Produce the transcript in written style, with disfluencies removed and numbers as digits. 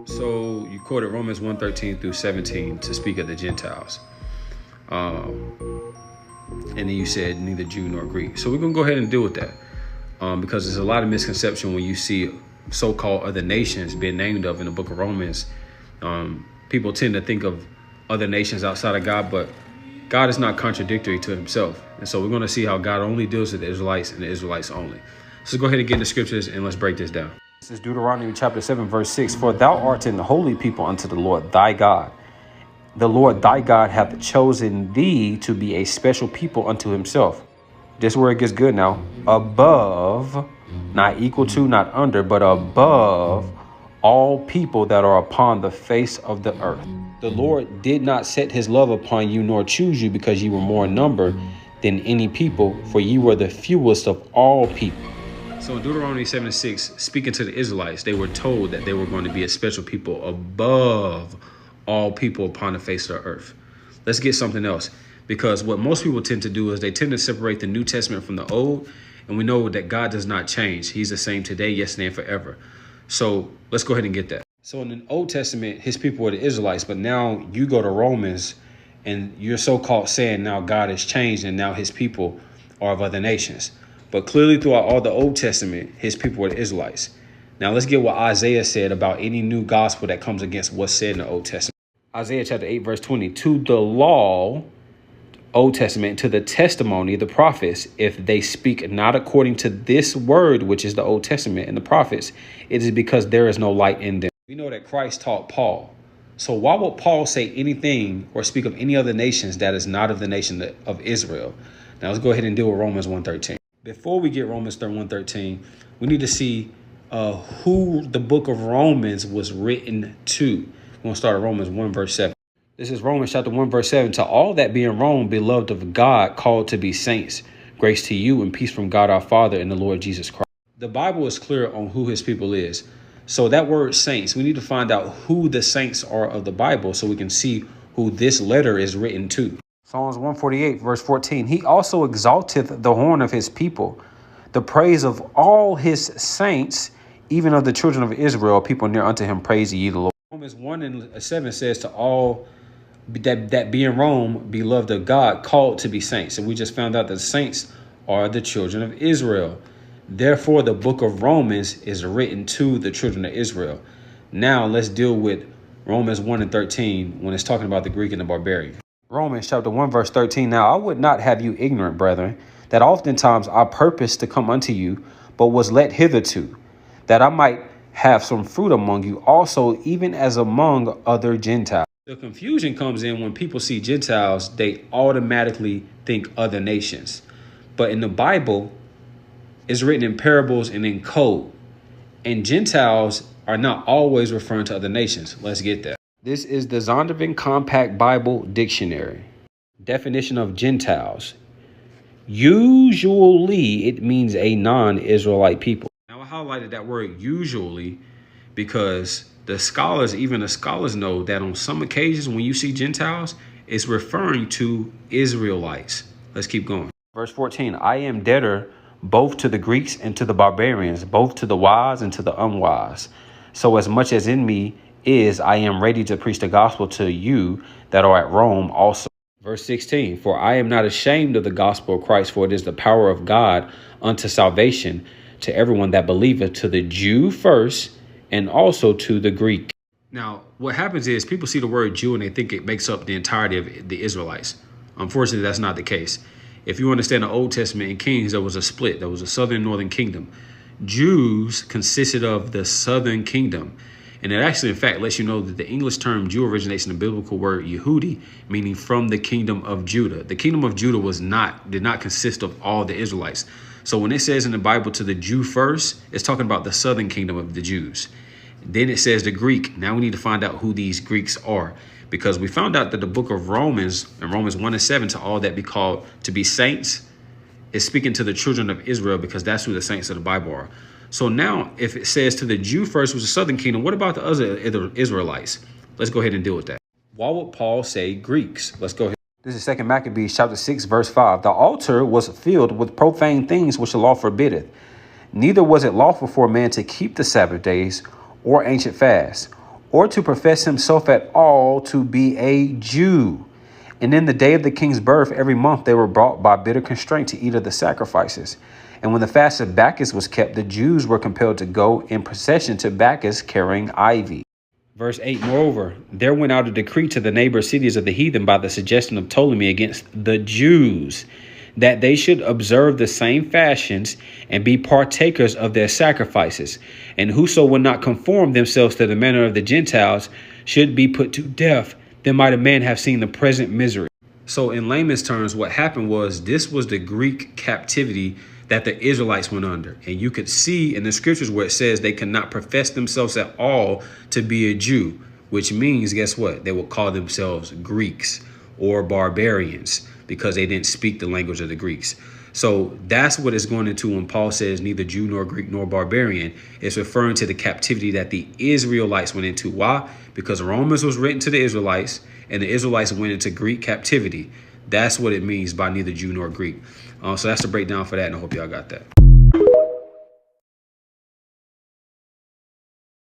So you quoted Romans 1:13 through 17 to speak of the Gentiles. And then you said neither Jew nor Greek. So we're going to go ahead and deal with that because there's a lot of misconception when you see so-called other nations being named of in the book of Romans. People tend to think of other nations outside of God, but God is not contradictory to himself. And so we're going to see how God only deals with the Israelites and the Israelites only. So let's go ahead and get into scriptures and let's break this down. This is Deuteronomy chapter 7, verse 6. For thou art an holy people unto the Lord thy God. The Lord thy God hath chosen thee to be a special people unto himself. This is where it gets good now. Above, not equal to, not under, but above all people that are upon the face of the earth. The Lord did not set his love upon you, nor choose you, because ye were more in number than any people, for ye were the fewest of all people. So in Deuteronomy 7:6, speaking to the Israelites, they were told that they were going to be a special people above all people upon the face of the earth. Let's get something else, because what most people tend to do is they tend to separate the New Testament from the Old, and we know that God does not change. He's the same today, yesterday, and forever. So let's go ahead and get that. So in the Old Testament, his people were the Israelites, but now you go to Romans and you're so-called saying now God has changed and now his people are of other nations. But clearly throughout all the Old Testament, his people were the Israelites. Now let's get what Isaiah said about any new gospel that comes against what's said in the Old Testament. Isaiah chapter 8, verse 20, to the law, Old Testament, to the testimony of the prophets, if they speak not according to this word, which is the Old Testament and the prophets, it is because there is no light in them. We know that Christ taught Paul. So why would Paul say anything or speak of any other nations that is not of the nation of Israel? Now let's go ahead and deal with Romans 1:13. Before we get Romans 1:13, we need to see who the book of Romans was written to. We're going to start at Romans 1, verse 7. This is Romans chapter 1, verse 7. To all that be in Rome, beloved of God, called to be saints, grace to you and peace from God our Father and the Lord Jesus Christ. The Bible is clear on who his people is. So that word saints, we need to find out who the saints are of the Bible so we can see who this letter is written to. Psalms 148, verse 14. He also exalteth the horn of his people, the praise of all his saints, even of the children of Israel, people near unto him, praise ye the Lord. Romans 1:7 says to all that be in Rome, beloved of God, called to be saints. And we just found out that saints are the children of Israel. Therefore, the book of Romans is written to the children of Israel. Now let's deal with Romans 1:13 when it's talking about the Greek and the barbarian. Romans chapter 1, verse 13. Now I would not have you ignorant, brethren, that oftentimes I purposed to come unto you, but was let hitherto, that I might have some fruit among you also, even as among other Gentiles. The confusion comes in when people see Gentiles, they automatically think other nations. But in the Bible, it's written in parables and in code. And Gentiles are not always referring to other nations. Let's get that. This is the Zondervan Compact Bible Dictionary. Definition of Gentiles. Usually, it means a non-Israelite people. Now, I highlighted that word usually because the scholars, even the scholars, know that on some occasions when you see Gentiles, it's referring to Israelites. Let's keep going. Verse 14, I am debtor both to the Greeks and to the barbarians, both to the wise and to the unwise. So as much as in me is, I am ready to preach the gospel to you that are at Rome also. Verse 16, for I am not ashamed of the gospel of Christ, for it is the power of God unto salvation to everyone that believeth, to the Jew first, and also to the Greek. Now, what happens is people see the word Jew and they think it makes up the entirety of the Israelites. Unfortunately, that's not the case. If you understand the Old Testament in Kings, there was a split. There was a southern and northern kingdom. Jews consisted of the southern kingdom. And it actually, in fact, lets you know that the English term Jew originates in the biblical word Yehudi, meaning from the kingdom of Judah. The kingdom of Judah did not consist of all the Israelites. So when it says in the Bible to the Jew first, it's talking about the southern kingdom of the Jews. Then it says the Greek. Now we need to find out who these Greeks are, because we found out that the book of Romans, in Romans 1:7, to all that be called to be saints, is speaking to the children of Israel, because that's who the saints of the Bible are. So now if it says to the Jew first was the southern kingdom, what about the other Israelites? Let's go ahead and deal with that. Why would Paul say Greeks? Let's go ahead. This is 2 Maccabees chapter 6, verse 5. The altar was filled with profane things which the law forbiddeth. Neither was it lawful for a man to keep the Sabbath days or ancient fasts, or to profess himself at all to be a Jew. And in the day of the king's birth, every month they were brought by bitter constraint to eat of the sacrifices. And when the fast of Bacchus was kept, the Jews were compelled to go in procession to Bacchus carrying ivy. Verse 8, moreover, there went out a decree to the neighbor cities of the heathen by the suggestion of Ptolemy against the Jews, that they should observe the same fashions and be partakers of their sacrifices. And whoso would not conform themselves to the manner of the Gentiles should be put to death. Then might a man have seen the present misery. So in layman's terms, what happened was this was the Greek captivity that the Israelites went under. And you could see in the scriptures where it says they cannot profess themselves at all to be a Jew, which means, guess what? They would call themselves Greeks or barbarians because they didn't speak the language of the Greeks. So that's what it's going into when Paul says neither Jew nor Greek nor barbarian. It's referring to the captivity that the Israelites went into. Why? Because Romans was written to the Israelites and the Israelites went into Greek captivity. That's what it means by neither Jew nor Greek. So that's the breakdown for that, and I hope y'all got that.